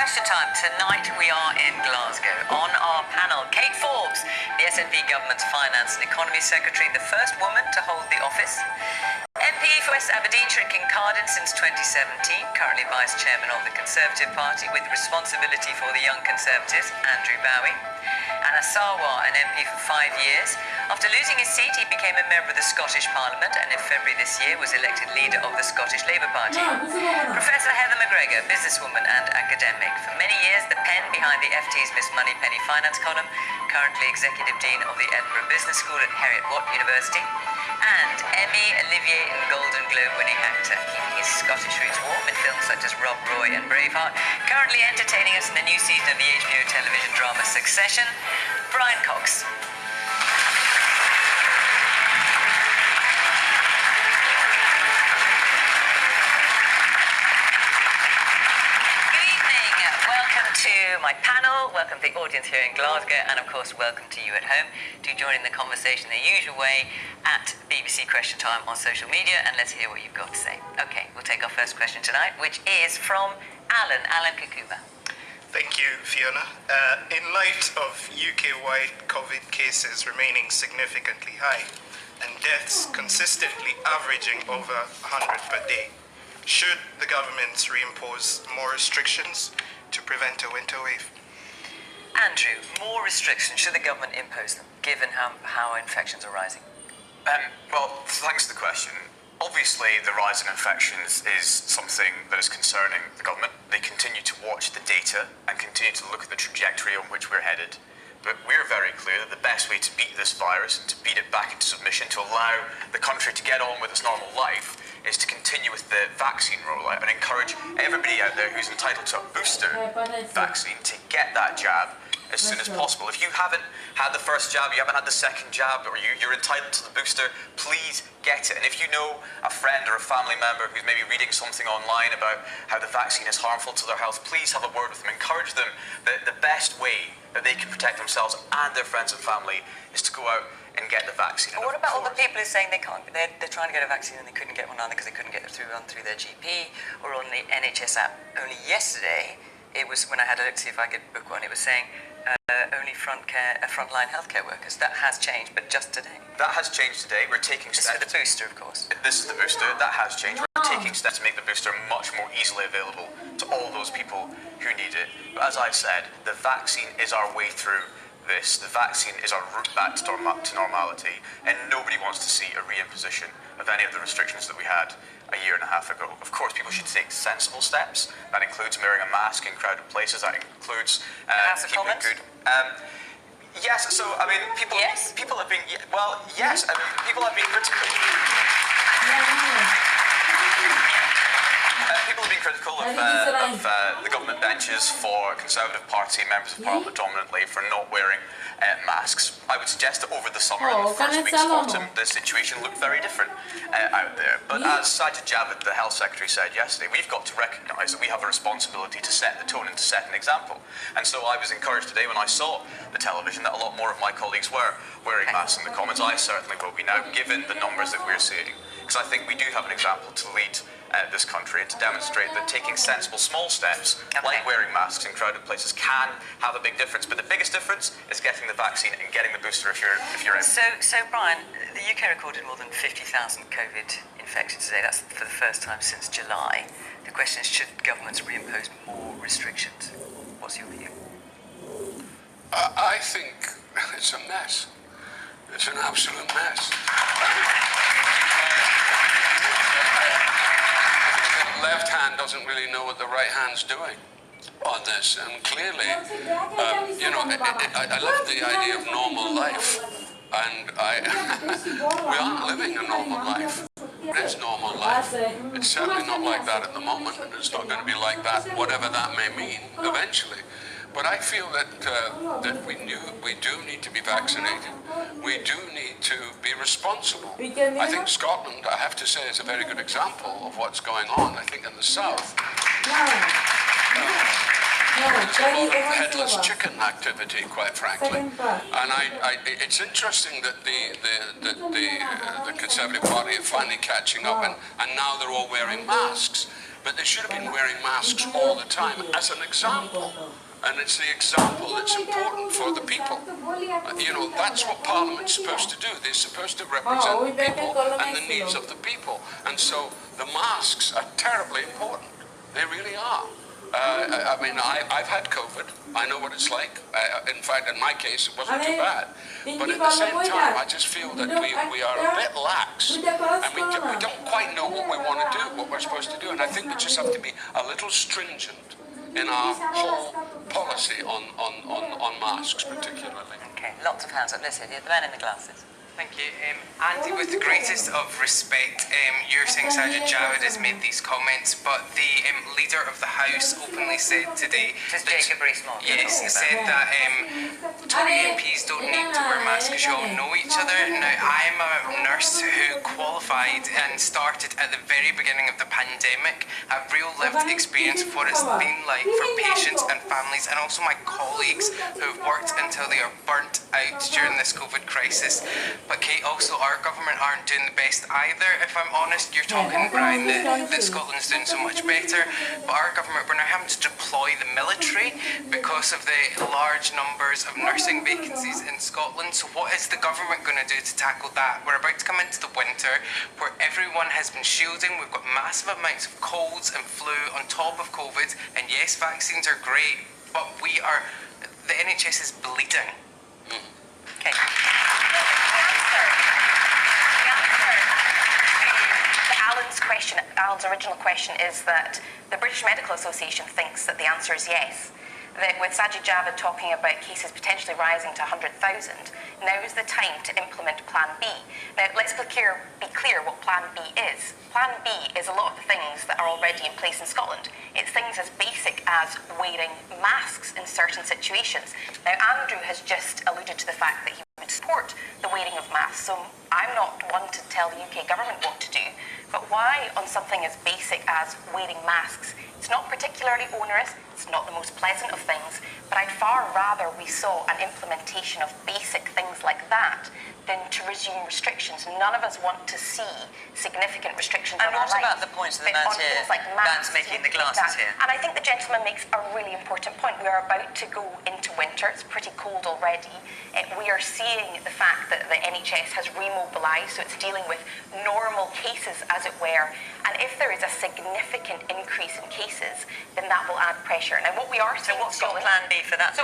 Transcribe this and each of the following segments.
Question time. Tonight we are in Glasgow. On our panel, Kate Forbes, the SNP government's Finance and Economy Secretary, the first woman to hold the office. MP for West Aberdeenshire and Kincardine since 2017, currently Vice Chairman of the Conservative Party with responsibility for the Young Conservatives, Andrew Bowie. And Assalam, an MP for 5 years. After losing his seat, he became a member of the Scottish Parliament and in February this year was elected leader of the Scottish Labour Party. Professor Heather McGregor, businesswoman and academic. For many years, the pen behind the FT's Miss Moneypenny Finance column, currently Executive Dean of the Edinburgh Business School at Heriot-Watt University. And Emmy, Olivier and Golden Globe winning actor, keeping his Scottish roots warm in films such as Rob Roy and Braveheart, currently entertaining us in the new season of the HBO television drama Succession, Brian Cox. To my panel, welcome to the audience here in Glasgow, and of course welcome to you at home. Do join in the conversation the usual way at BBC Question Time on social media, and let's hear what you've got to say. Okay, we'll take our first question tonight, which is from Alan Kakuba. Thank you, Fiona. In light of UK-wide COVID cases remaining significantly high and deaths consistently averaging over 100 per day, should the government reimpose more restrictions to prevent a winter wave? Andrew, more restrictions, should the government impose them, given how infections are rising? Well, thanks for the question. Obviously, the rise in infections is something that is concerning the government. They continue to watch the data and continue to look at the trajectory on which we're headed. But we're very clear that the best way to beat this virus and to beat it back into submission, to allow the country to get on with its normal life, is to continue with the vaccine rollout and encourage everybody out there who's entitled to a booster vaccine to get that jab as soon as possible. If you haven't had the first jab, you haven't had the second jab, or you're entitled to the booster, please get it. And if you know a friend or a family member who's maybe reading something online about how the vaccine is harmful to their health, please have a word with them. Encourage them that the best way that they can protect themselves and their friends and family is to go out and get the vaccine. What about all the people who are saying they're trying to get a vaccine and they couldn't get one either because they couldn't get it through their GP or on the NHS app? Only yesterday, it was when I had a look to see if I could book one, it was saying only frontline healthcare workers. That has changed, but just today. That has changed today. We're taking steps. This is the booster, of course. This is the booster. That has changed. We're taking steps to make the booster much more easily available to all those people who need it. But as I said, the vaccine is our way through this. The vaccine is our route back to normality, and nobody wants to see a reimposition of any of the restrictions that we had a year and a half ago. Of course, people should take sensible steps. That includes wearing a mask in crowded places. That includes keeping good. Yes. So I mean, people have been. Well, yes. I mean, people have been critical. People have been critical of the government benches for Conservative Party members of Parliament dominantly for not wearing masks. I would suggest that over the summer and the first weeks of autumn, the situation looked very different out there. But as Sajid Javid, the Health Secretary, said yesterday, we've got to recognise that we have a responsibility to set the tone and to set an example. And so I was encouraged today when I saw the television that a lot more of my colleagues were wearing masks in the Commons. I certainly will be now, given the numbers that we're seeing. Because I think we do have an example to lead this country and to demonstrate that taking sensible small steps, like wearing masks in crowded places, can have a big difference. But the biggest difference is getting the vaccine and getting the booster if you're in. So Brian, the UK recorded more than 50,000 COVID infections today. That's for the first time since July. The question is, should governments reimpose more restrictions? What's your view? I think it's a mess. It's an absolute mess. The left hand doesn't really know what the right hand's doing on this, and clearly, I love the idea of normal life, and we aren't living a normal life. It is normal life. It's certainly not like that at the moment, and it's not going to be like that, whatever that may mean, eventually. But I feel that we do need to be vaccinated. We do need to be responsible. I think Scotland, I have to say, is a very good example of what's going on. I think in the south, there's a lot of headless chicken activity, quite frankly. And it's interesting that the Conservative Party are finally catching up, and now they're all wearing masks. but they should have been wearing masks all the time as an example. And it's the example that's important for the people. That's what Parliament's supposed to do. They're supposed to represent the people and the needs of the people. And so the masks are terribly important. They really are. I've had COVID. I know what it's like. In fact, in my case, it wasn't too bad. But at the same time, I just feel that we are a bit lax. And we don't quite know what we want to do, what we're supposed to do. And I think we just have to be a little stringent in our whole policy on masks, particularly. Okay, lots of hands up. Listen, the man in the glasses. Thank you. Andy, with the greatest of respect, you're saying Sajid Javid has made these comments, but the leader of the House openly said today... Just Jacob Rees-Mogg. Yes, said that Tory MPs don't need to wear masks because you all know each other. Now, I'm a nurse who qualified and started at the very beginning of the pandemic. I have real lived experience of what it's been like for patients and families, and also my colleagues who have worked until they are burnt out during this COVID crisis. But Kate, also our government aren't doing the best either. If I'm honest, you're talking, Brian, that Scotland's doing so much better, but our government, we're now having to deploy the military because of the large numbers of nursing vacancies in Scotland. So what is the government going to do to tackle that? We're about to come into the winter where everyone has been shielding. We've got massive amounts of colds and flu on top of COVID, and yes, vaccines are great, but the NHS is bleeding. Okay. Alan's original question is that the British Medical Association thinks that the answer is yes. That with Sajid Javid talking about cases potentially rising to 100,000, now is the time to implement Plan B. Now, let's be clear what Plan B is. Plan B is a lot of the things that are already in place in Scotland. It's things as basic as wearing masks in certain situations. Now, Andrew has just alluded to the fact that he would support the wearing of masks, so I'm not one to tell the UK government what to do, but why on something as basic as wearing masks? It's not particularly onerous, it's not the most pleasant of things, but I'd far rather we saw an implementation of basic things like that than to resume restrictions. None of us want to see significant restrictions on our lives. And what about the points that the man's here, man's making the glasses here? And I think the gentleman makes a really important point. We are about to go into winter. It's pretty cold already. We are seeing the fact that the NHS has remobilised, so it's dealing with normal cases, as it were. And if there is a significant increase in cases, then that will add pressure. Now, what we are seeing what's in Scotland... your plan B for that?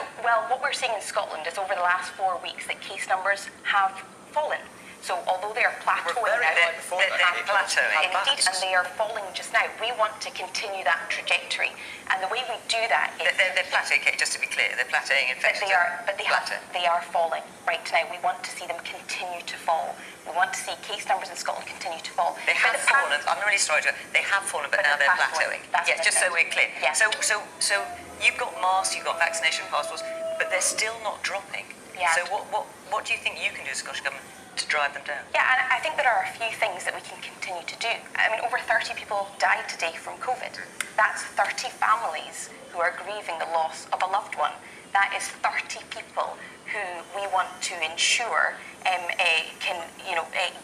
What we're seeing in Scotland is over the last 4 weeks that case numbers have fallen. So although they are plateauing now, they're plateauing. Indeed, and they are falling just now. We want to continue that trajectory, and the way we do that is they're plateauing. Okay, just to be clear, they're plateauing infections. They are falling right now. We want to see them continue to fall. We want to see case numbers in Scotland continue to fall. They have fallen. I'm really sorry, they have fallen, but now they're plateauing. Yes, just so we're clear. Yes. So you've got masks, you've got vaccination passports, but they're still not dropping. Yeah. So what do you think you can do as Scottish Government to drive them down? Yeah, and I think there are a few things that we can continue to do. I mean, over 30 people died today from COVID. That's 30 families who are grieving the loss of a loved one. That is 30 people who we want to ensure can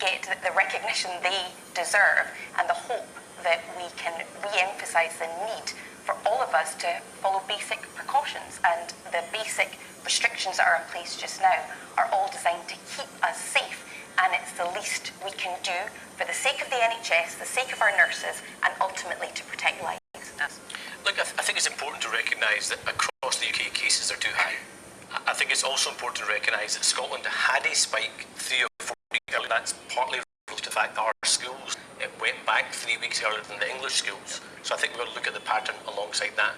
get the recognition they deserve, and the hope that we can re-emphasise the need for all of us to follow basic precautions, and the basic restrictions that are in place just now are all designed to keep us safe, and it's the least we can do for the sake of the NHS, the sake of our nurses, and ultimately to protect lives. Look, I think it's important to recognise that across the UK cases are too high. I think it's also important to recognise that Scotland had a spike 3 or 4 weeks earlier. That's partly related to the fact that our schools, it went back 3 weeks earlier than the English schools. So I think we've got to look at the pattern alongside that.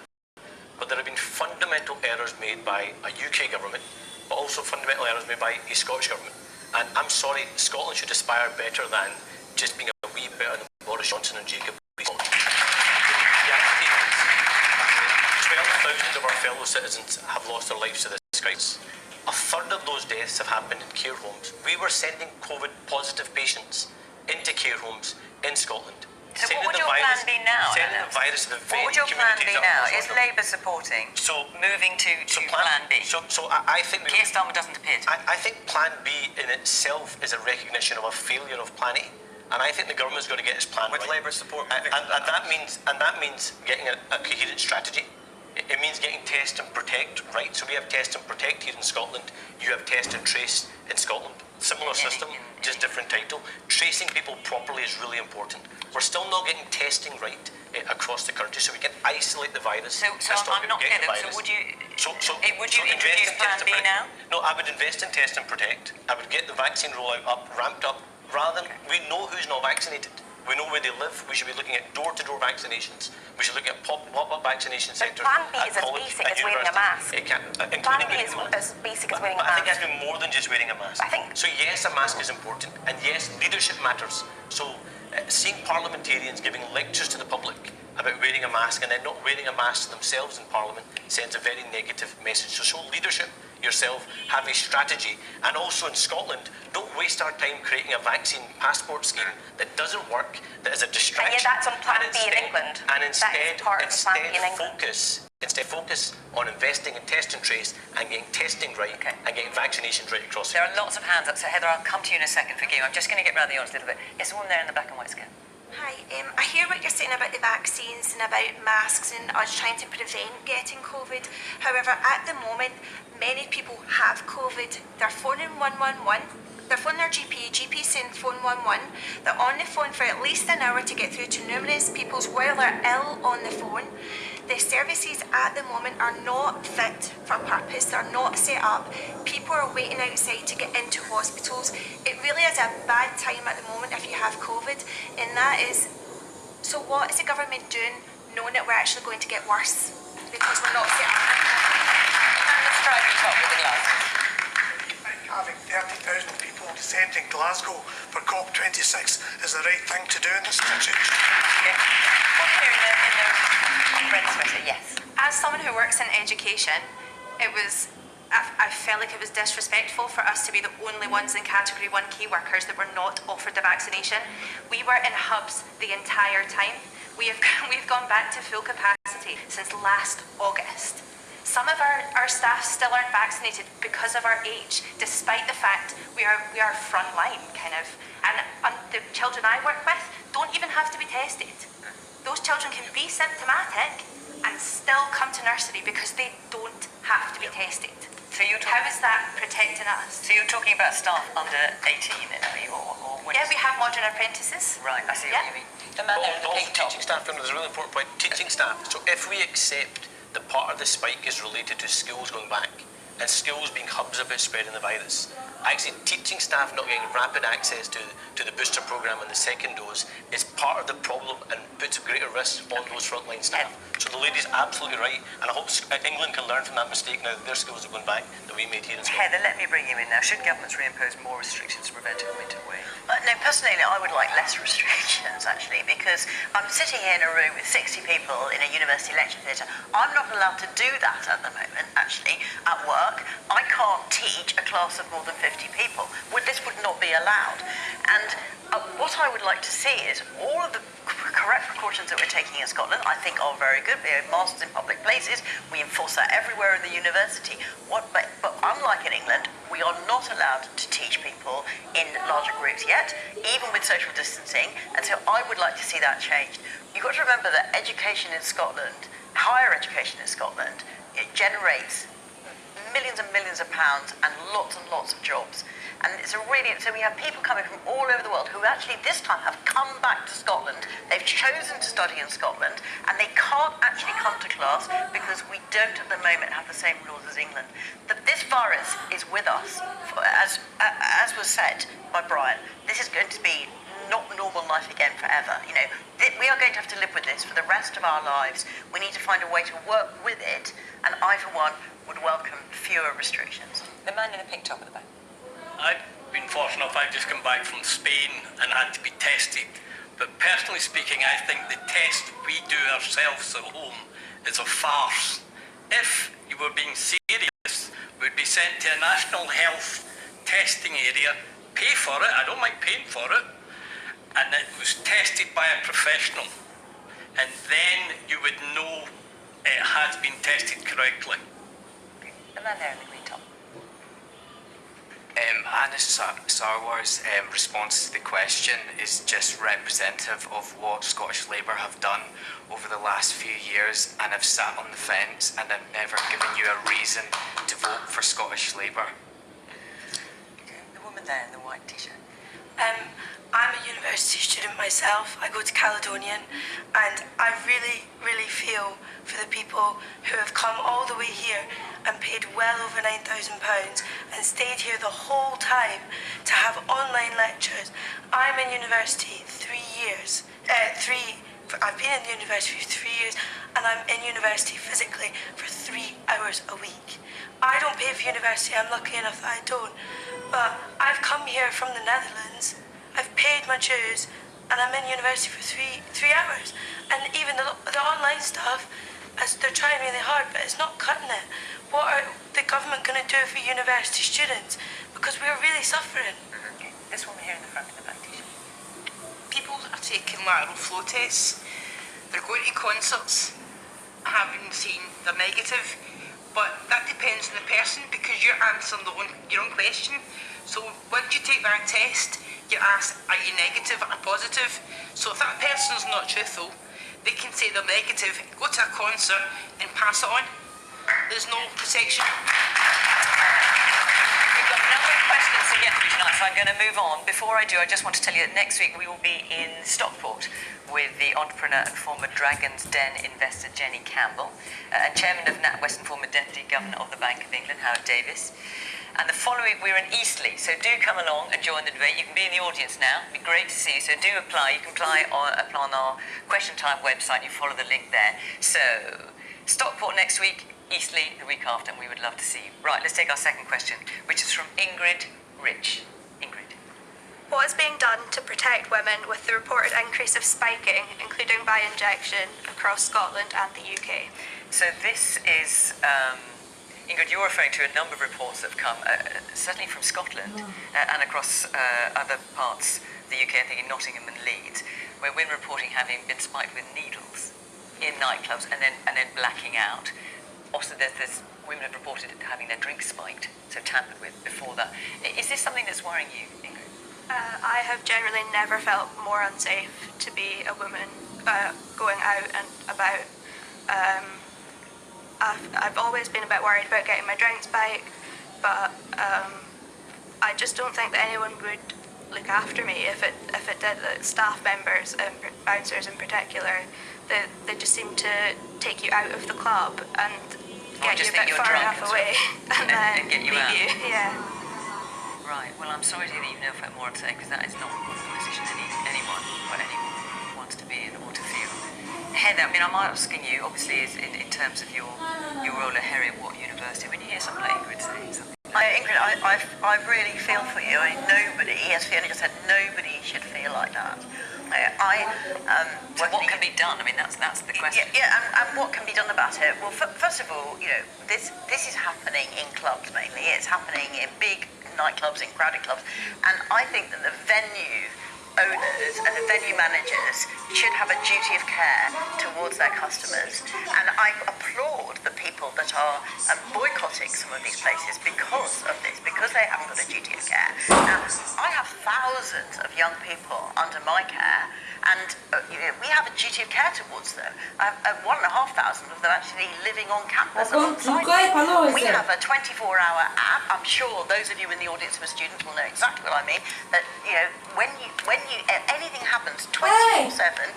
But there have been fundamental errors made by a UK government, but also fundamental errors made by a Scottish government. And I'm sorry, Scotland should aspire better than just being a wee better than Boris Johnson and Jacob Rees-Mogg. The reality is, 12,000 of our fellow citizens have lost their lives to this crisis. A third of those deaths have happened in care homes. We were sending COVID-positive patients into care homes in Scotland. So what would your plan be now? Sending the virus to the very what would your plan be now? Is Labour Labour supporting moving to plan B? So I think... Keir Starmer doesn't appear to. I think plan B in itself is a recognition of a failure of plan A. And I think the government's got to get its plan With right. Labour support. And that means getting a coherent strategy. It means getting test and protect right. So we have test and protect here in Scotland. You have test and trace in Scotland. Similar system, just different title. Tracing people properly is really important. We're still not getting testing right across the country, so we can isolate the virus. So I'm not clear. So would you introduce Plan B now? No, I would invest in test and protect. I would get the vaccine rollout up, ramped up, rather than we know who's not vaccinated. We know where they live. We should be looking at door-to-door vaccinations. We should look at pop-up vaccination centres. Plan B is as basic as wearing a mask. Plan B is as basic as wearing a mask. I think it has to be more than just wearing a mask. So yes, a mask is important, and yes, leadership matters. So seeing parliamentarians giving lectures to the public about wearing a mask and then not wearing a mask themselves in Parliament sends a very negative message. So show leadership yourself, have a strategy, and also in Scotland, don't waste our time creating a vaccine passport scheme that doesn't work, that is a distraction. And yet that's on Plan B in England. And instead focus on investing in test and trace and getting testing right and getting vaccinations right across. There are lots of hands up, so Heather, I'll come to you in a second. Forgive me, I'm just going to get round the audience a little bit. Yes, the one there in the black and white skirt. Hi, I hear what you're saying about the vaccines and about masks and us trying to prevent getting COVID. However, at the moment, many people have COVID. They're phoning 111. They're phoning their GP saying phone 111. They're on the phone for at least an hour to get through to numerous people while they're ill on the phone. The services at the moment are not fit for purpose. They're not set up. People are waiting outside to get into hospitals. It really is a bad time at the moment if you have COVID. And that is, so what is the government doing knowing that we're actually going to get worse? Because we're not set up. And let's try to top with the glasses. Having 30,000 people descend in Glasgow for COP26 is the right thing to do in this situation. One here in the red sweater, yes. As someone who works in education, I felt like it was disrespectful for us to be the only ones in Category 1 key workers that were not offered the vaccination. We were in hubs the entire time. We've gone back to full capacity since last August. Some of our staff still aren't vaccinated because of our age, despite the fact we are frontline, kind of. And the children I work with don't even have to be tested. Those children can be symptomatic and still come to nursery because they don't have to be tested. So how is that protecting us? So you're talking about staff under 18 then, are you? Or Yeah, we have modern apprentices. Right, I see what you mean. The man there in the pink top. Teaching staff, there's a really important point. Teaching staff. So if we accept that part of the spike is related to schools going back and schools being hubs about spreading the virus, actually teaching staff not getting rapid access to the booster programme and the second dose is part of the problem and puts a greater risk on those frontline staff. So the lady's absolutely right, and I hope England can learn from that mistake now that their schools are going back that we made here in Scotland. Heather, let me bring you in now. Should governments reimpose more restrictions to prevent a winter wave? No, personally, I would like less restrictions, actually, because I'm sitting here in a room with 60 people in a university lecture theatre. I'm not allowed to do that at the moment, actually, at work. I can't teach a class of more than 50 people. This would not be allowed. And what I would like to see is all of the correct precautions that we're taking in Scotland, I think are very good. We have masks in public places. We enforce that everywhere in the university. But unlike in England, we are not allowed to teach people in larger groups yet, even with social distancing. And so I would like to see that changed. You've got to remember that education in Scotland, higher education in Scotland, it generates millions and millions of pounds and lots of jobs. And so we have people coming from all over the world who actually this time have come back to Scotland. They've chosen to study in Scotland and they can't actually come to class because we don't at the moment have the same rules as England. This virus is with us, as was said by Brian. This is going to be not normal life again forever. You know, we are going to have to live with this for the rest of our lives. We need to find a way to work with it, and I, for one, would welcome fewer restrictions. The man in the pink top at the back. I've been fortunate enough, I've just come back from Spain and had to be tested. But personally speaking, I think the test we do ourselves at home is a farce. If you were being serious, we'd be sent to a national health testing area, pay for it, I don't mind paying for it, and it was tested by a professional. And then you would know it has been tested correctly. The man there in the green top. And Star Wars response to the question is just representative of what Scottish Labour have done over the last few years, and have sat on the fence and have never given you a reason to vote for Scottish Labour. The woman there in the white t-shirt. I'm a university student myself. I go to Caledonian, and I really, really feel for the people who have come all the way here and paid well over £9,000 and stayed here the whole time to have online lectures. I'm in university 3 years. I've been in the university for 3 years, and I'm in university physically for 3 hours a week. I don't pay for university. I'm lucky enough that I don't. But I've come here from the Netherlands. I've paid my dues, and I'm in university for three hours. And even the online stuff, as they're trying really hard, but it's not cutting it. What are the government going to do for university students? Because we're really suffering. Okay. This woman here in the front of the back t-shirt. People are taking lateral flow tests. They're going to concerts, having seen they're negative. But that depends on the person, because you're answering your own question. So once you take that test, you're asked, are you negative or positive? So if that person's not truthful, they can say they're negative, go to a concert and pass it on. There's no protection. We've got a number of questions to get through tonight, so I'm going to move on. Before I do, I just want to tell you that next week we will be in Stockport with the entrepreneur and former Dragon's Den investor Jenny Campbell, and chairman of NatWest and former deputy governor of the Bank of England, Howard Davis. And the following week, we're in Eastleigh, so do come along and join the debate. You can be in the audience now. It'd be great to see you, so do apply. You can apply on our Question Time website. You follow the link there. So, Stockport next week, Eastleigh the week after, and we would love to see you. Right, let's take our second question, which is from Ingrid Rich. Ingrid. What is being done to protect women with the reported increase of spiking, including by injection, across Scotland and the UK? So this is... Ingrid, you're referring to a number of reports that have come, certainly from Scotland and across other parts of the UK, I think in Nottingham and Leeds, where women reporting having been spiked with needles in nightclubs and then blacking out. Also, there's women have reported having their drinks spiked, so tampered with before that. Is this something that's worrying you, Ingrid? I have generally never felt more unsafe to be a woman going out and about. I've always been a bit worried about getting my drinks back, but I just don't think that anyone would look after me if it did. The staff members and bouncers in particular, they just seem to take you out of the club and get you a bit far enough away and then get you leave out. you. Yeah. Right. Well, I'm sorry to hear that you've never felt more unsafe, because that is not the position anyone wants to be in or to feel. Heather, I mean, I'm asking you, obviously, is in terms of your role at Heriot-Watt University, when you hear something like Ingrid saying something. Ingrid, I really feel for you. I mean, nobody, as Fiona just said, nobody should feel like that. So what can be done? I mean, that's the question. Yeah, and what can be done about it? Well, first of all, this is happening in clubs mainly. It's happening in big nightclubs, in crowded clubs, and I think that the venue owners and the venue managers should have a duty of care towards their customers, and I applaud the people that are boycotting some of these places because of this, because they haven't got a duty of care. Now, I have thousands of young people under my care, and we have a duty of care towards them. I have 1,500 of them actually living on campus alongside me. We have a 24-hour app. I'm sure those of you in the audience who are students will know exactly what I mean. That when anything happens 24/7, 7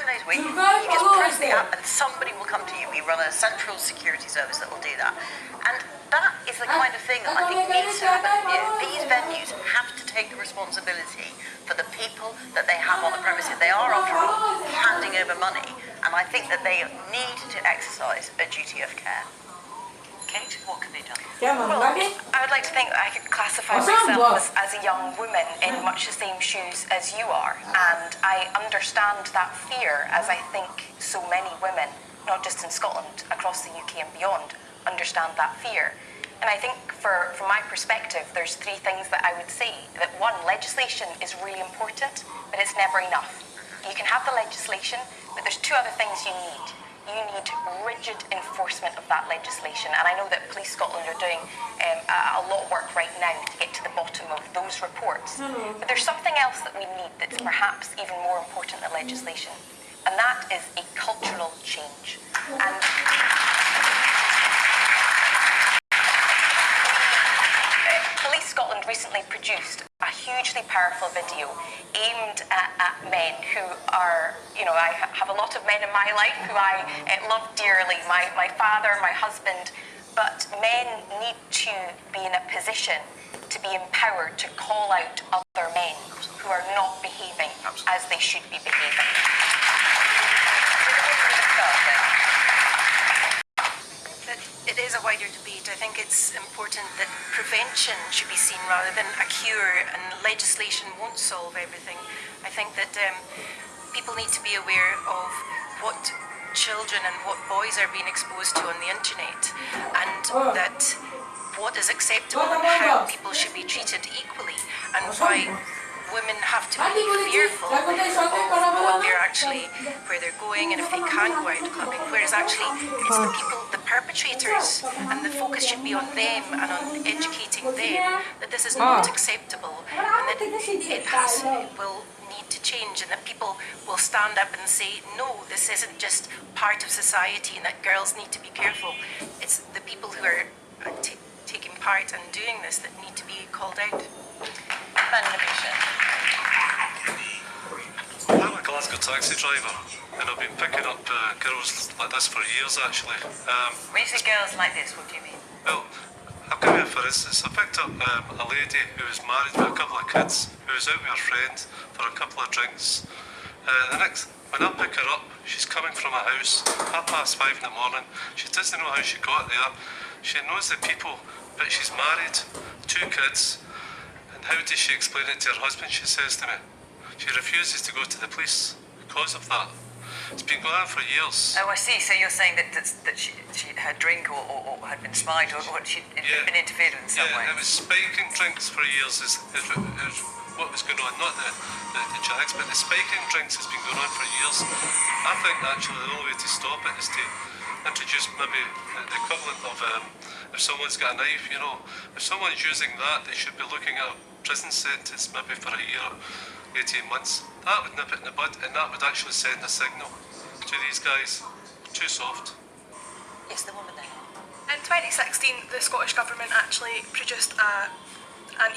days a week, you just press the app and somebody will come to you. We run a central security service that will do that, and that is the kind of thing that I think needs to happen. These venues have to take responsibility for the people that they have on the premises. They are, after all, handing over money, and I think that they need to exercise a duty of care. Kate, what can be done? Well, I would like to think that I could classify myself as a young woman in much the same shoes as you are, and I understand that fear, as I think so many women, not just in Scotland, across the UK and beyond, understand that fear. And I think from my perspective, there's three things that I would say. That one, legislation is really important, but it's never enough. You can have the legislation, but there's two other things you need. You need rigid enforcement of that legislation. And I know that Police Scotland are doing a lot of work right now to get to the bottom of those reports. But there's something else that we need that's perhaps even more important than legislation, and that is a cultural change. And Police Scotland recently produced a hugely powerful video aimed at men who are, I have a lot of men in my life who I love dearly, my father, my husband, but men need to be in a position to be empowered to call out other men who are not behaving as they should be behaving. It is a wider debate. I think it's important that prevention should be seen rather than a cure, and legislation won't solve everything. I think that people need to be aware of what children and what boys are being exposed to on the internet, and that what is acceptable and how people should be treated equally, and why women have to be fearful of what they're actually, where they're going, and if they can go out clubbing, whereas actually it's the people, the perpetrators, and the focus should be on them and on educating them that this is not acceptable, and that it will need to change, and that people will stand up and say, no, this isn't just part of society, and that girls need to be careful. It's the people who are taking part and doing this that need to be called out. I'm a Glasgow taxi driver, and I've been picking up girls like this for years, actually. When you say girls like this, what do you mean? Well, I'll give you a for instance. I picked up a lady who was married with a couple of kids, who was out with her friend for a couple of drinks. When I pick her up, she's coming from a house, 5:30 in the morning. She doesn't know how she got there. She knows the people, but she's married, 2 kids. And how does she explain it to her husband, she says to me? She refuses to go to the police because of that. It's been going on for years. Oh, I see. So you're saying that her drink or had been spied or she'd been interfered with in some way? Yeah, it was spiking drinks for years is what was going on, not the drugs, but the spiking drinks has been going on for years. I think actually the only way to stop it is to introduce maybe the equivalent of if someone's got a knife, if someone's using that, they should be looking at a prison sentence maybe for a year, 18 months. That would nip it in the bud, and that would actually send a signal to these guys. Too soft. Yes, the woman there. In 2016, the Scottish Government actually produced an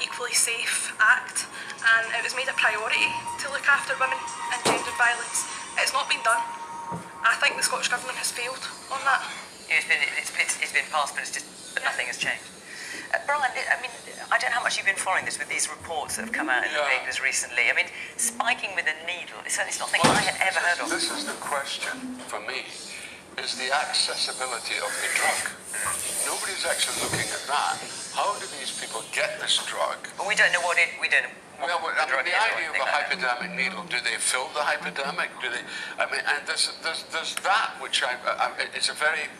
equally safe act, and it was made a priority to look after women and gendered violence. It's not been done. I think the Scottish Government has failed on that. It's been passed, but nothing has changed. Brian, I don't know how much you've been following this with these reports that have come out in the papers recently. Spiking with a needle, it's something I had ever heard of. This is the question for me, is the accessibility of the drug. Nobody's actually looking at that. How do these people get this drug? Well, we don't know what we don't know. The idea of a hypodermic needle, do they fill the hypodermic? Do they? And there's that which it's a very.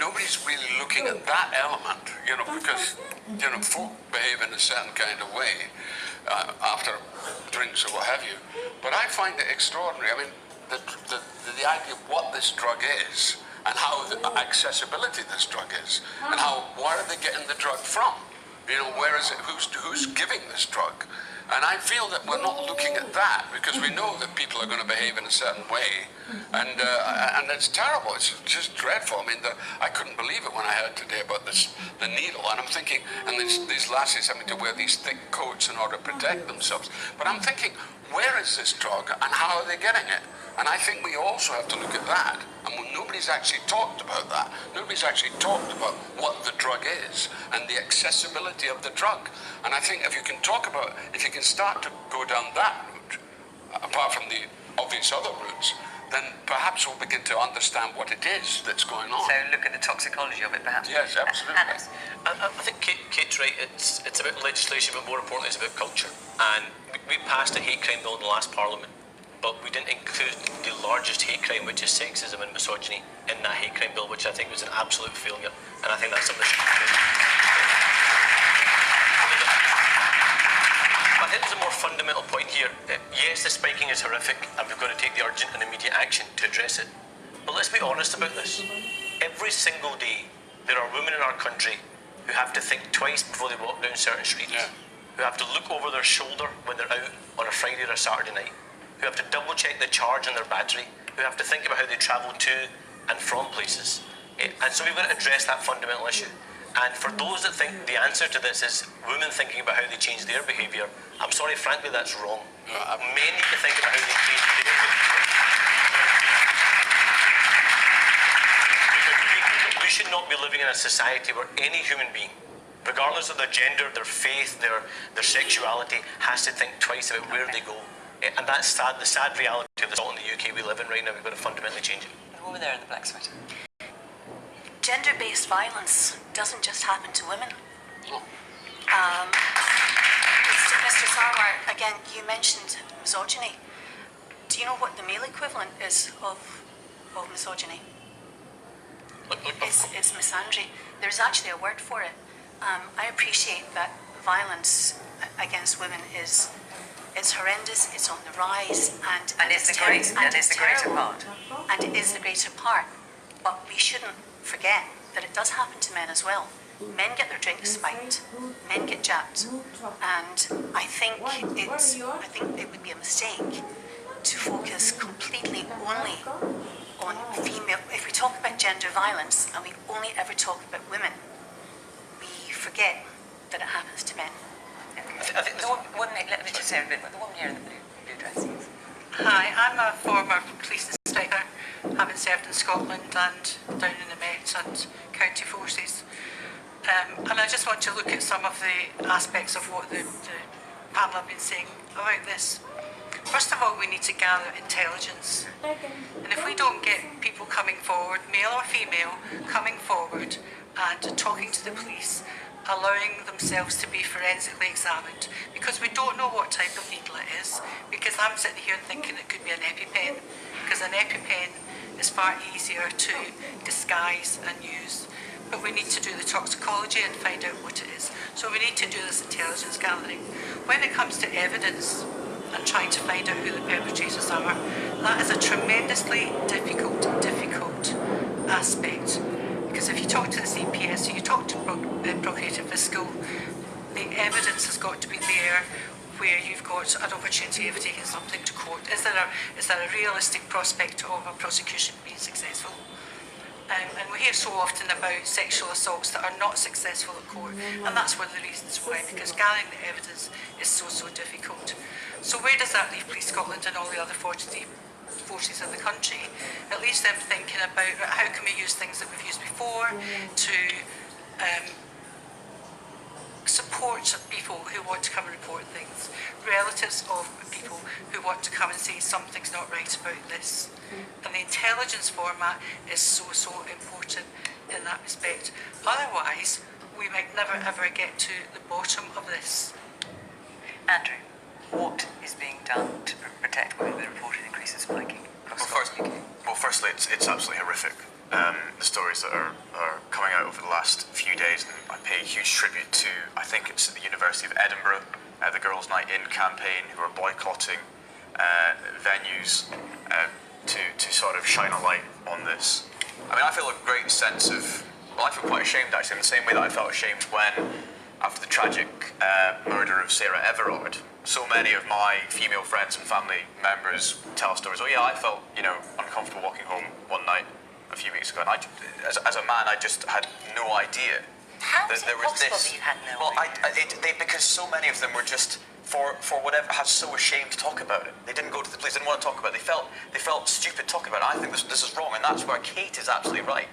Nobody's really looking at that element, because folk behave in a certain kind of way after drinks or what have you. But I find it extraordinary. The idea of what this drug is and how the accessibility of this drug is, and where are they getting the drug from? Where is it? Who's giving this drug? And I feel that we're not looking at that because we know that people are going to behave in a certain way, and it's terrible. It's just dreadful. I couldn't believe it when I heard today about the needle, and I'm thinking, and these lasses having to wear these thick coats in order to protect themselves. But I'm thinking, where is this drug, and how are they getting it? And I think we also have to look at that. And nobody's actually talked about that. Nobody's actually talked about what the drug is and the accessibility of the drug. And I think if you can start to go down that route, apart from the obvious other routes, then perhaps we'll begin to understand what it is that's going on. So look at the toxicology of it, perhaps. Yes, absolutely. I think Kate's right. It's about legislation, but more importantly, it's about culture. And we passed a hate crime bill in the last Parliament, but we didn't include the largest hate crime, which is sexism and misogyny, in that hate crime bill, which I think was an absolute failure. And I think that's something that should be done. I think there's a more fundamental point here. Yes, the spiking is horrific, and we've got to take the urgent and immediate action to address it. But let's be honest about this. Every single day, there are women in our country who have to think twice before they walk down certain streets. who have to look over their shoulder when they're out on a Friday or a Saturday night, who have to double check the charge on their battery, who have to think about how they travel to and from places. And so we've got to address that fundamental issue. And for those that think the answer to this is women thinking about how they change their behaviour, I'm sorry, frankly, that's wrong. Men need to think about how they change their behaviour. We should not be living in a society where any human being, regardless of their gender, their faith, their sexuality, has to think twice about where they go. And that's sad, the sad reality of the salt in the UK we live in right now. We've got to fundamentally change it. The woman there in the black sweater. Gender-based violence doesn't just happen to women. Mr. Sarwar, again, you mentioned misogyny. Do you know what the male equivalent is of misogyny? It's misandry. There's actually a word for it. I appreciate that violence against women is horrendous, it's on the rise, and it's the greater part. And it is the greater part. But we shouldn't forget that it does happen to men as well. Men get their drinks spiked, men get jabbed, and I think it would be a mistake to focus completely only on female. If we talk about gender violence and we only ever talk about women, we forget that it happens to men. I think the woman, let me just say a bit about the woman here in the blue dress. Yes. Hi, I'm a former police inspector, having served in Scotland and down in the Met and county forces. And I just want to look at some of the aspects of what the panel have been saying about this. First of all, we need to gather intelligence. And if we don't get people coming forward, male or female, coming forward and talking to the police, allowing themselves to be forensically examined, because we don't know what type of needle it is, because I'm sitting here thinking it could be an EpiPen, because an EpiPen is far easier to disguise and use. But we need to do the toxicology and find out what it is. So we need to do this intelligence gathering. When it comes to evidence and trying to find out who the perpetrators are, that is a tremendously difficult aspect. Because if you talk to the CPS or you talk to Procurator Fiscal, the evidence has got to be there where you've got an opportunity of taking something to court. Is there a realistic prospect of a prosecution being successful? And we hear so often about sexual assaults that are not successful at court, and that's one of the reasons why, because gathering the evidence is so difficult. So where does that leave Police Scotland and all the other forces in the country? It leaves them thinking about how can we use things that we've used before to support people who want to come and report things, relatives of people who want to come and say something's not right about this. And the intelligence format is so important in that respect. Otherwise, we might never ever get to the bottom of this. Andrew, what is being done to protect women with reported increases spiking across the UK? Well, firstly, it's absolutely horrific. The stories that are coming out over the last few days, and I pay huge tribute to, I think it's the University of Edinburgh, the Girls' Night In campaign, who are boycotting venues to sort of shine a light on this. I mean, I feel a great sense of, well, I feel quite ashamed actually, in the same way that I felt ashamed when, after the tragic murder of Sarah Everard, so many of my female friends and family members tell stories, oh yeah, I felt, uncomfortable walking home one night a few weeks ago, and as a man, I just had no idea. How is it possible that you had no idea? Because so many of them were just, for whatever, have so ashamed to talk about it. They didn't go to the police, didn't want to talk about it. They felt stupid talking about it. I think this is wrong, and that's where Kate is absolutely right.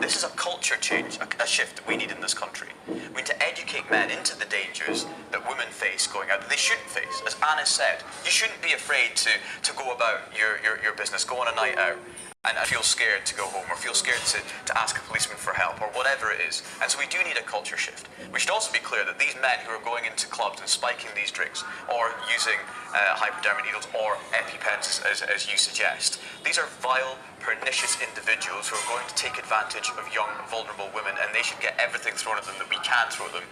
This is a culture change, a shift that we need in this country. We need to educate men into the dangers that women face going out, that they shouldn't face. As Anna said, you shouldn't be afraid to go about your business, go on a night out, and feel scared to go home, or feel scared to ask a policeman for help, or whatever it is. And so we do need a culture shift. We should also be clear that these men who are going into clubs and spiking these drinks, or using hypodermic needles, or EpiPens, as you suggest, these are vile, pernicious individuals who are going to take advantage of young, vulnerable women, and they should get everything thrown at them that we can throw them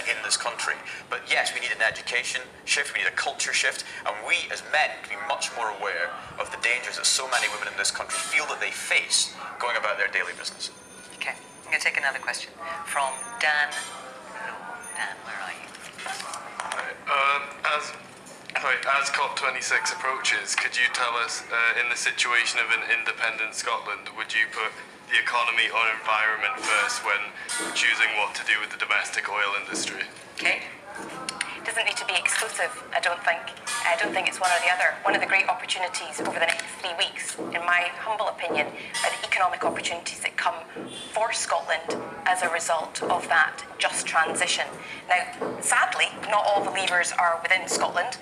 in this country. But yes, we need an education shift, we need a culture shift, and we as men can be much more aware of the dangers that so many women in this country feel that they face going about their daily business. Okay, I'm going to take another question from Dan. Dan, where are you? as COP26 approaches, could you tell us, in the situation of an independent Scotland, would you put the economy or environment first when choosing what to do with the domestic oil industry? Okay. It doesn't need to be exclusive, I don't think. I don't think it's one or the other. One of the great opportunities over the next 3 weeks, in my humble opinion, are the economic opportunities that come for Scotland as a result of that just transition. Now, sadly, not all the levers are within Scotland.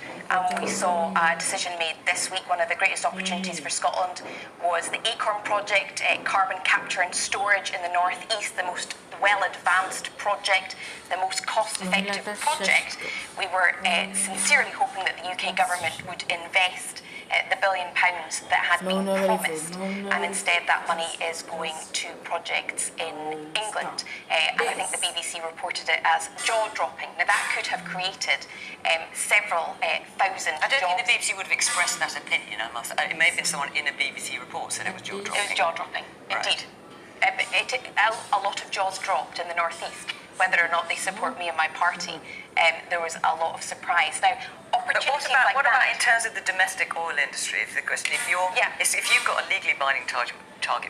We saw a decision made this week. One of the greatest opportunities for Scotland was the Acorn project, carbon capture and storage in the northeast, the most well-advanced project, the most cost-effective project. We were sincerely hoping that the UK government would invest the £1 billion that had been promised, and instead that money is going to projects in England. And I think the BBC reported it as jaw-dropping. Now that could have created several thousand I don't jobs. think the BBC would have expressed that opinion, it may have been someone in a BBC report said it was jaw-dropping. It was jaw-dropping, indeed. A lot of jaws dropped in the northeast. Whether or not they support me and my party, there was a lot of surprise. Now, opportunities But what about in terms of the domestic oil industry? If you've got a legally binding target,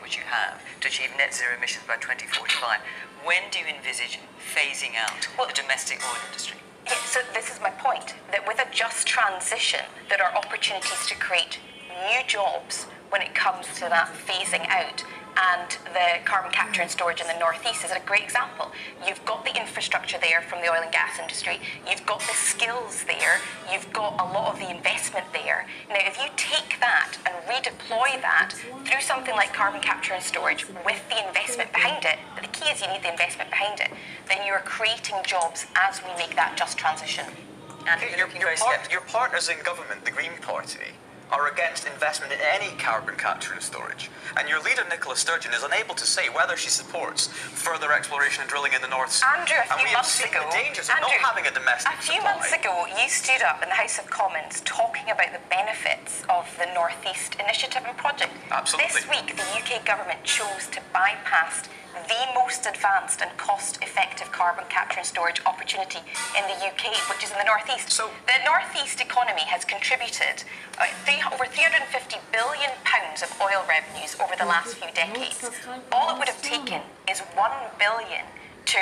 which you have, to achieve net zero emissions by 2045, when do you envisage phasing out the domestic oil industry? Yeah, so this is my point, that with a just transition, there are opportunities to create new jobs when it comes to that phasing out. And the carbon capture and storage in the northeast is a great example. You've got the infrastructure there from the oil and gas industry, you've got the skills there, you've got a lot of the investment there. Now, if you take that and redeploy that through something like carbon capture and storage with the investment behind it, but the key is you need the investment behind it, then you're creating jobs as we make that just transition. And your partners in government, the Green Party, are against investment in any carbon capture and storage. And your leader, Nicola Sturgeon, is unable to say whether she supports further exploration and drilling in the North Sea. Andrew, a few months ago, the dangers of not having a domestic A few months ago, you stood up in the House of Commons talking about the benefits of the North East Initiative and project. Absolutely. This week, the UK government chose to bypass the most advanced and cost-effective carbon capture and storage opportunity in the UK, which is in the northeast. So the northeast economy has contributed over £350 billion of oil revenues over the last few decades. All it would have taken is £1 billion to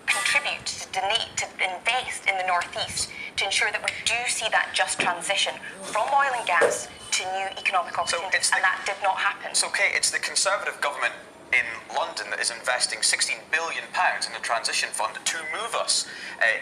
contribute, to donate, to invest in the northeast to ensure that we do see that just transition from oil and gas to new economic opportunities, and that did not happen. It's okay, it's the Conservative government in London that is investing £16 billion in the transition fund to move us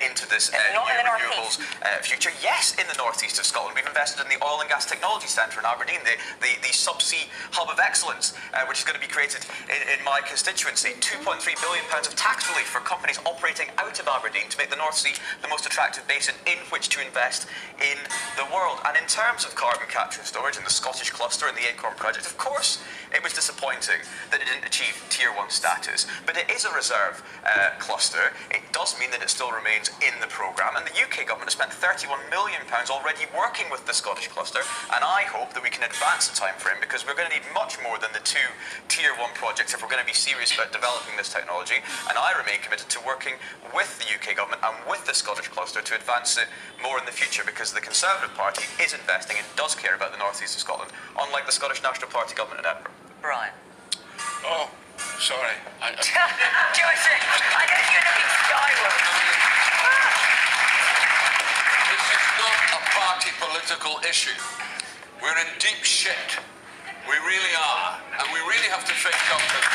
into this new renewables future. Yes, in the northeast of Scotland, we've invested in the Oil and Gas Technology Centre in Aberdeen, the subsea hub of excellence, which is going to be created in my constituency. £2.3 billion of tax relief for companies operating out of Aberdeen to make the North Sea the most attractive basin in which to invest in the world. And in terms of carbon capture and storage and the Scottish cluster and the Acorn project, of course, it was disappointing that it didn't achieve Tier 1 status, but it is a reserve cluster. It does mean that it still remains in the programme, and the UK government has spent £31 million already working with the Scottish cluster, and I hope that we can advance the time frame, because we're going to need much more than the 2 Tier 1 projects if we're going to be serious about developing this technology, and I remain committed to working with the UK government and with the Scottish cluster to advance it more in the future, because the Conservative Party is investing and does care about the North East of Scotland, unlike the Scottish National Party government in Edinburgh. Brian. Oh, sorry. Joseph, I don't think you're looking skyward. This is not a party political issue. We're in deep shit. We really are. And we really have to face up to it.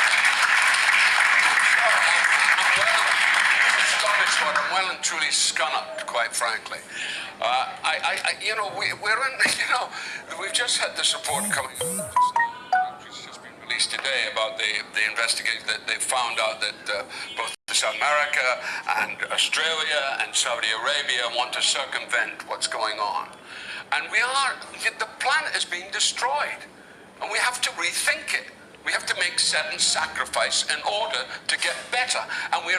Scottish one, I'm well and truly scunnered, quite frankly. We've just had the report coming released today about the investigation that they found out that both South America and Australia and Saudi Arabia want to circumvent what's going on. And the planet is being destroyed. And we have to rethink it. We have to make certain sacrifice in order to get better. And we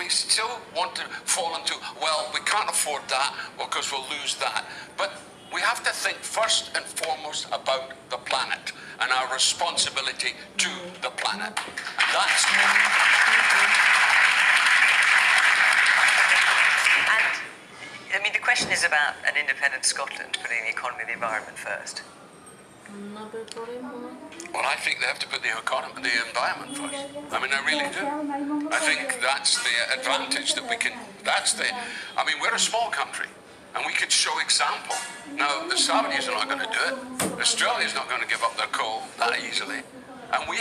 still want to fall into, well, we can't afford that because we'll lose that. But we have to think first and foremost about the planet and our responsibility to the planet. And that's... And, I mean, the question question is about an independent Scotland putting the economy and the environment first. Well, I think they have to put the economy, the environment first. I mean, I really do. I think that's the advantage that we can. I mean, we're a small country, and we could show example. Now, the Saudis are not going to do it. Australia's not going to give up their coal that easily. And we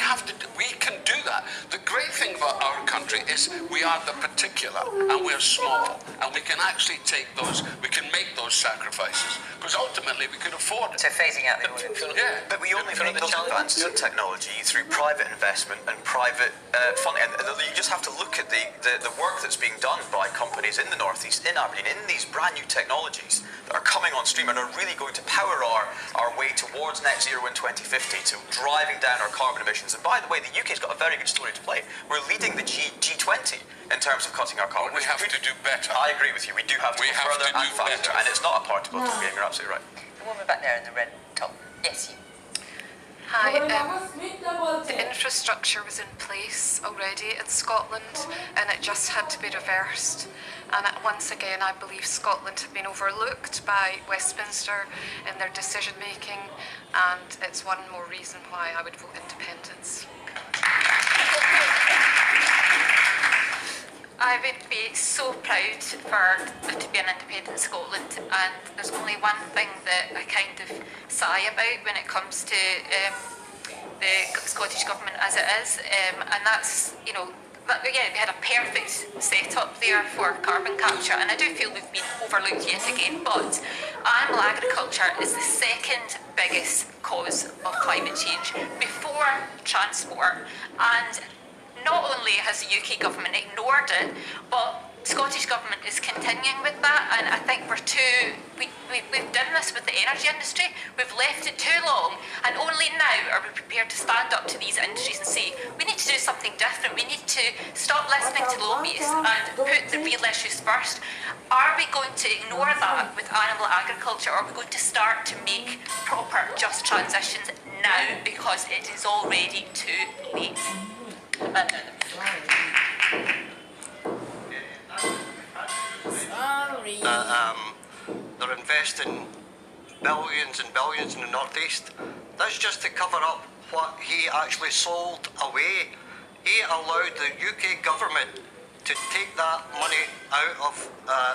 can do that. The great thing about our country is we are the particular, and we're small, and we can actually we can make those sacrifices, because ultimately we can afford it. So phasing out the oil. Yeah, but we only make those advances in technology through private investment and private funding. And you just have to look at the work that's being done by companies in the Northeast, in Aberdeen, in these brand new technologies that are coming on stream and are really going to power our way towards net zero in 2050, to driving down our carbon emissions. And by the way, the UK's got a very good story to play. We're leading the G20 in terms of cutting our carbon emissions. We have to do better. I agree with you. We do have to go further and faster. And it's not a particle game. You're absolutely right. The woman back there in the red top. Yes, you. Hi, the infrastructure was in place already in Scotland, and it just had to be reversed. And once again, I believe Scotland have been overlooked by Westminster in their decision making, and it's one more reason why I would vote independence. I would be so proud for there to be an independent Scotland, and there's only one thing that I kind of sigh about when it comes to the Scottish Government as it is, and that's, you know, we had a perfect setup there for carbon capture, and I do feel we've been overlooked yet again, but animal agriculture is the second biggest cause of climate change before transport, and not only has the UK government ignored it, but Scottish Government is continuing with that, and I think we've done this with the energy industry. We've left it too long, and only now are we prepared to stand up to these industries and say, we need to do something different. We need to stop listening to lobbyists and put the real issues first. Are we going to ignore that with animal agriculture, or are we going to start to make proper, just transitions now, because it is already too late? They're investing billions and billions in the Northeast. That's just to cover up what he actually sold away. He allowed the UK government to take that money out of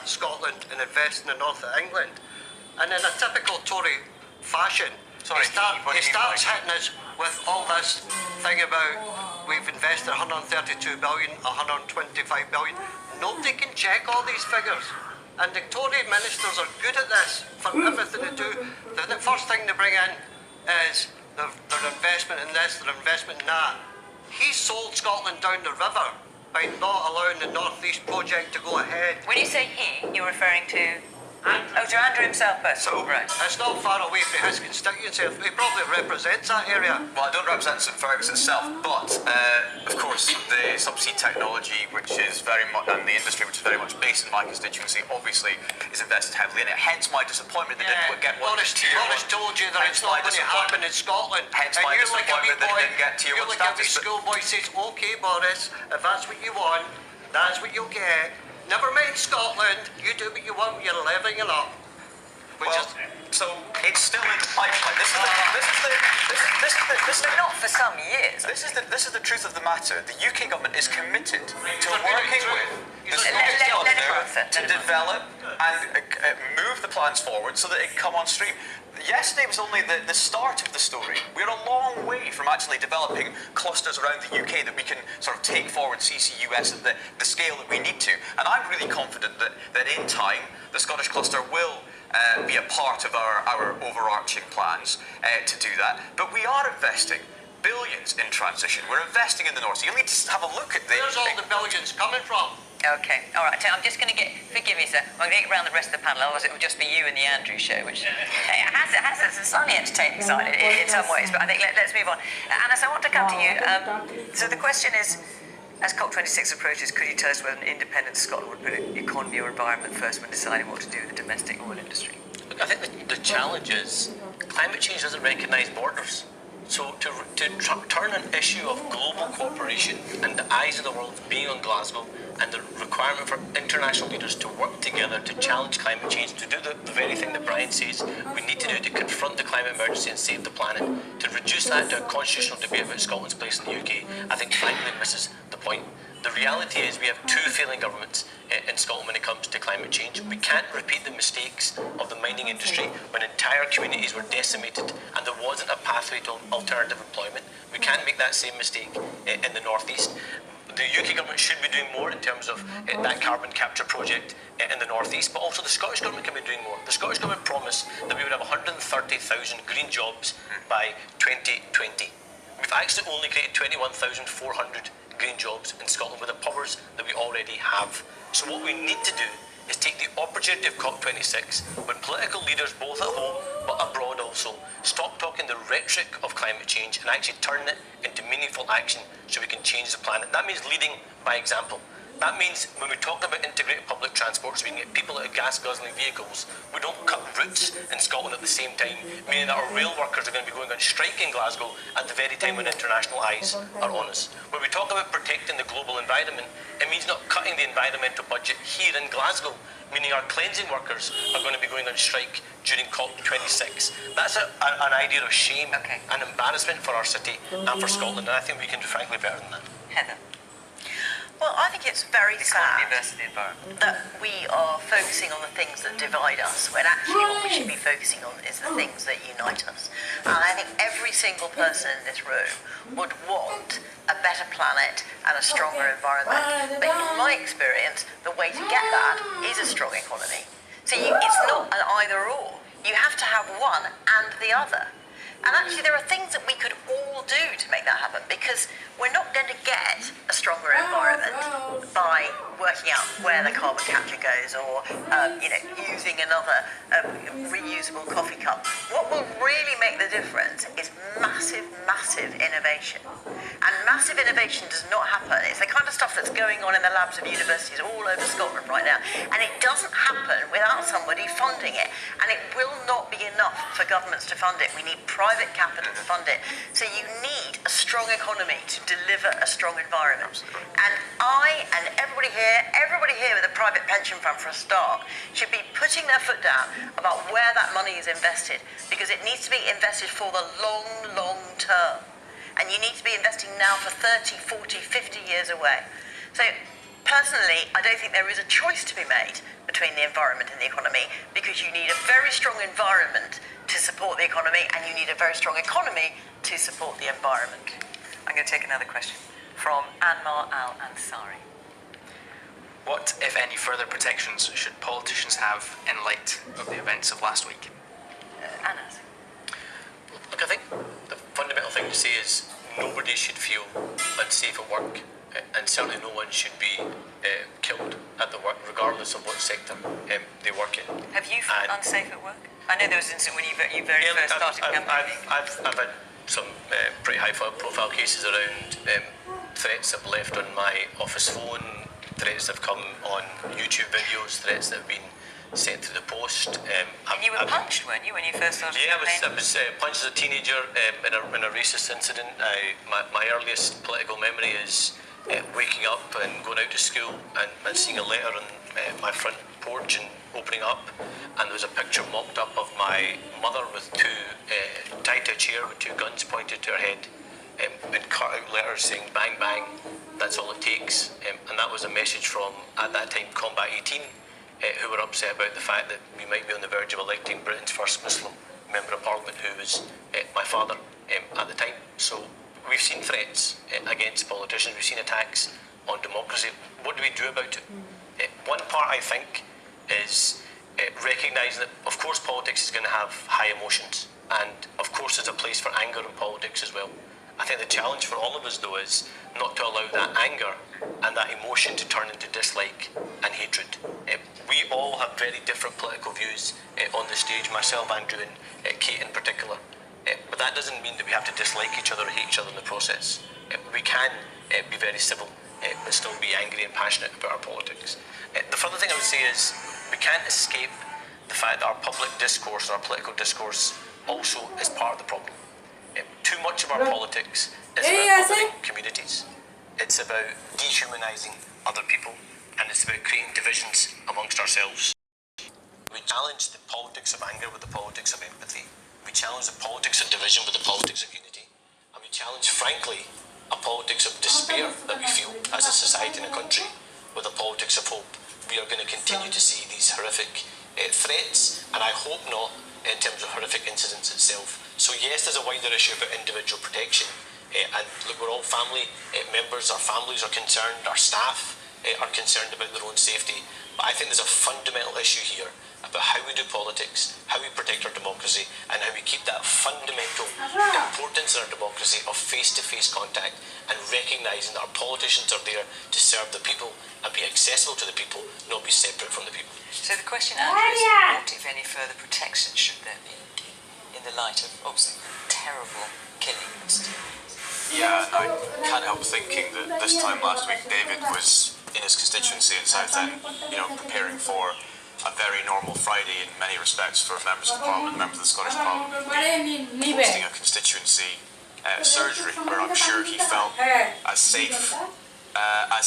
Scotland and invest in the north of England. And in a typical Tory fashion, he starts hitting us with all this thing about we've invested 132 billion, 125 billion. Nobody can check all these figures. And the Tory ministers are good at this for everything they do. The first thing they bring in is their investment in this, their investment in that. He sold Scotland down the river by not allowing the North East project to go ahead. When you say he, you're referring to to Andrew himself, so right. It's not far away from his constituency. He probably represents that area. Well, I don't represent St Fergus itself, but of course the subsea technology, which is very much, and the industry, which is very much based in my constituency, obviously is invested heavily in it. Hence my disappointment they didn't get one. Boris told you that it's not going to happen in Scotland. Hence my disappointment that they didn't get tier 1 status. The schoolboy says, "Okay, Boris, if that's what you want, that's what you'll get. Never mind Scotland, you do what you want with your living and up." So it's still in the pipeline. This is not for some years. This is the truth of the matter. The UK government is committed to working with the Scottish Government to develop and move the plans forward so that it can come on stream. Yesterday was only the start of the story. We're a long way from actually developing clusters around the UK that we can sort of take forward CCUS at the scale that we need to. And I'm really confident that in time, the Scottish cluster will be a part of our overarching plans to do that. But we are investing billions in transition. We're investing in the North. So you need to have a look at Where's all the billions coming from? Okay, all right. I'm just going to forgive me, sir. I'm going to get around the rest of the panel, otherwise it will just be you and the Andrew show, which has a slightly entertaining side in some ways, but I think let's move on. Anna, so I want to come to you. So the question is, as COP26 approaches, could you tell us whether an independent Scotland would put economy or environment first when deciding what to do with the domestic oil industry? Look, I think the challenge is climate change doesn't recognise borders. So to turn an issue of global cooperation and the eyes of the world being on Glasgow and the requirement for international leaders to work together to challenge climate change, to do the very thing that Brian says we need to do to confront the climate emergency and save the planet, to reduce that to a constitutional debate about Scotland's place in the UK, I think frankly misses the point. The reality is we have two failing governments in Scotland when it comes to climate change. We can't repeat the mistakes of the mining industry when entire communities were decimated and there wasn't a pathway to alternative employment. We can't make that same mistake in the North East. The UK government should be doing more in terms of that carbon capture project in the North East, but also the Scottish government can be doing more. The Scottish government promised that we would have 130,000 green jobs by 2020. We've actually only created 21,400 green jobs in Scotland with the powers that we already have. So what we need to do is take the opportunity of COP26 when political leaders both at home but abroad also stop talking the rhetoric of climate change and actually turn it into meaningful action so we can change the planet. That means leading by example. That means when we talk about integrated public transport so we can get people out of gas-guzzling vehicles, we don't cut routes in Scotland at the same time, meaning that our rail workers are going to be going on strike in Glasgow at the very time when international eyes are on us. When we talk about protecting the global environment, it means not cutting the environmental budget here in Glasgow, meaning our cleansing workers are going to be going on strike during COP26. That's an idea of shame and embarrassment for our city and for Scotland, and I think we can do frankly better than that. Heather. Well, I think it's very sad that we are focusing on the things that divide us, when actually what we should be focusing on is the things that unite us. And I think every single person in this room would want a better planet and a stronger environment. But in my experience, the way to get that is a strong economy. So it's not an either or. You have to have one and the other. And actually there are things that we could all do to make that happen, because we're not going to get a stronger environment by working out where the carbon capture goes or using another reusable coffee cup. What will really make the difference is massive innovation. And massive innovation does not happen. It's the kind of stuff that's going on in the labs of universities all over Scotland right now. And it doesn't happen without somebody funding it. And it will not be enough for governments to fund it. We need private capital to fund it. So you need a strong economy to deliver a strong environment. And I and everybody here with a private pension fund for a start should be putting their foot down about where that money is invested, because it needs to be invested for the long term. And you need to be investing now for 30, 40, 50 years away. So personally, I don't think there is a choice to be made between the environment and the economy, because you need a very strong environment to support the economy, and you need a very strong economy to support the environment. I'm going to take another question from Anmar Al-Ansari. What, if any, further protections should politicians have in light of the events of last week? Anas. Look, I think the fundamental thing to say is nobody should feel unsafe at work, and certainly no one should be killed at the work, regardless of what sector they work in. Have you felt unsafe at work? I know there was an incident when you very first started campaigning. I've had some pretty high-profile cases around threats I've left on my office phone, threats that have come on YouTube videos, threats that have been sent through the post. And you were punched, weren't you, when you first started campaigning? I was punched as a teenager in a racist incident. My earliest political memory is waking up and going out to school and seeing a letter on my front porch and opening up, and there was a picture mocked up of my mother with tied to a chair with two guns pointed to her head, and cut out letters saying bang bang, that's all it takes. And that was a message from, at that time, Combat 18, who were upset about the fact that we might be on the verge of electing Britain's first Muslim Member of Parliament, who was my father at the time. So we've seen threats against politicians, we've seen attacks on democracy. What do we do about it? One part, I think, is recognising that, of course, politics is going to have high emotions, and of course there's a place for anger in politics as well. I think the challenge for all of us, though, is not to allow that anger and that emotion to turn into dislike and hatred. We all have very different political views on the stage, myself, Andrew, and Kate in particular. But that doesn't mean that we have to dislike each other or hate each other in the process. We can be very civil, but still be angry and passionate about our politics. The further thing I would say is we can't escape the fact that our public discourse, our political discourse, also is part of the problem. Too much of our politics is about othering communities. It's about dehumanising other people. and it's about creating divisions amongst ourselves. We challenge the politics of anger with the politics of empathy. We challenge the politics of division with the politics of unity. And we challenge, frankly, a politics of despair that we feel as a society and a country with a politics of hope. We are going to continue to see these horrific threats, and I hope not in terms of horrific incidents itself. So yes, there's a wider issue about individual protection, and look, we're all family members, our families are concerned, our staff are concerned about their own safety, but I think there's a fundamental issue here about how we do politics, how we protect our democracy, and how we keep that fundamental importance in our democracy of face-to-face contact, and recognising that our politicians are there to serve the people and be accessible to the people, not be separate from the people. So the question, Andrew, is what, if any, further protection should there be in the light of obviously terrible killings? Yeah, I can't help thinking that this time last week David was in his constituency in Southend, preparing for a very normal Friday in many respects for members of Parliament, members of the Scottish Parliament, hosting a constituency surgery where I'm sure he felt as safe as